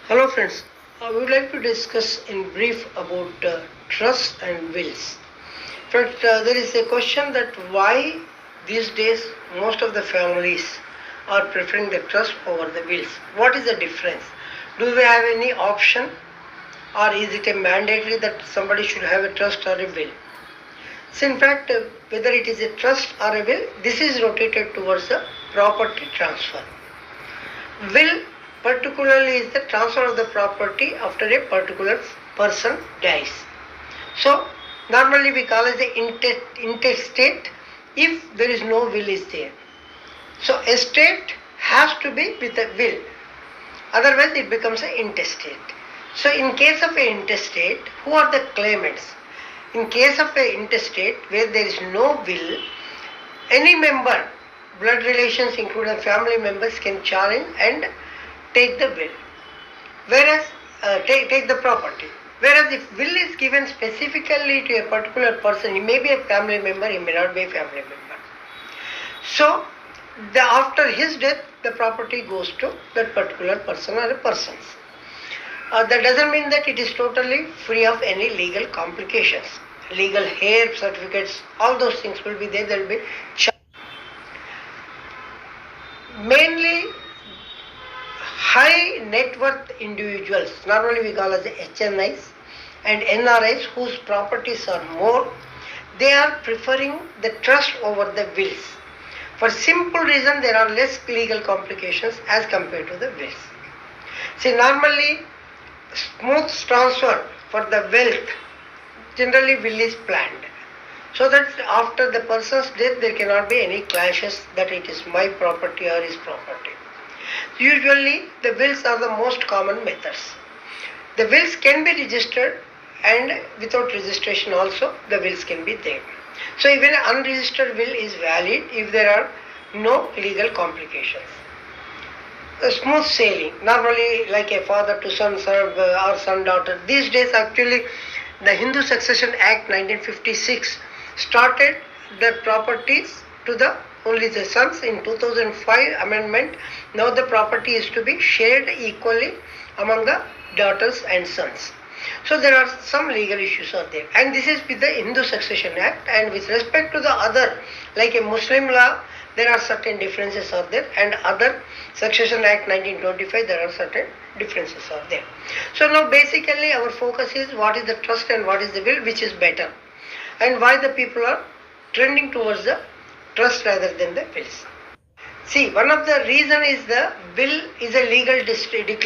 Hello friends, we would like to discuss in brief about trust and wills. But there is a question that why these days most of the families are preferring the trust over the wills. What is the difference? Do we have any option or is it a mandatory that somebody should have a trust or a will? So in fact, whether it is a trust or a will, this is rotated towards a property transfer. Will particularly is the transfer of the property after a particular person dies. So normally we call it the intestate if there is no will is there. So estate has to be with a will, otherwise it becomes an intestate. So in case of an intestate, who are the claimants? In case of an intestate where there is no will, any member, blood relations including family members, can challenge and take the will, whereas take the property. Whereas if will is given specifically to a particular person, he may be a family member, he may not be a family member. So after his death, the property goes to that particular person or persons. That doesn't mean that it is totally free of any legal complications. Legal heir certificates, all those things will be there. There will be mainly high net worth individuals, normally we call as the HNIs and NRIs, whose properties are more, they are preferring the trust over the wills. For simple reason, there are less legal complications as compared to the wills. See, normally smooth transfer for the wealth, generally will is planned, so that after the person's death there cannot be any clashes that it is my property or his property. Usually the wills are the most common methods. The wills can be registered and without registration also the wills can be there. So even an unregistered will is valid if there are no legal complications. A smooth sailing, normally like a father to son or son daughter. These days actually the Hindu Succession Act 1956 started the properties to the only the sons. In 2005 amendment, now the property is to be shared equally among the daughters and sons. So there are some legal issues are there, and this is with the Hindu Succession Act. And with respect to the other, like a Muslim law, there are certain differences are there, and other Succession Act 1925, there are certain differences are there. So now basically our focus is what is the trust and what is the will, which is better, and why the people are trending towards the trust rather than the wills. See, one of the reason is the will is a legal declaration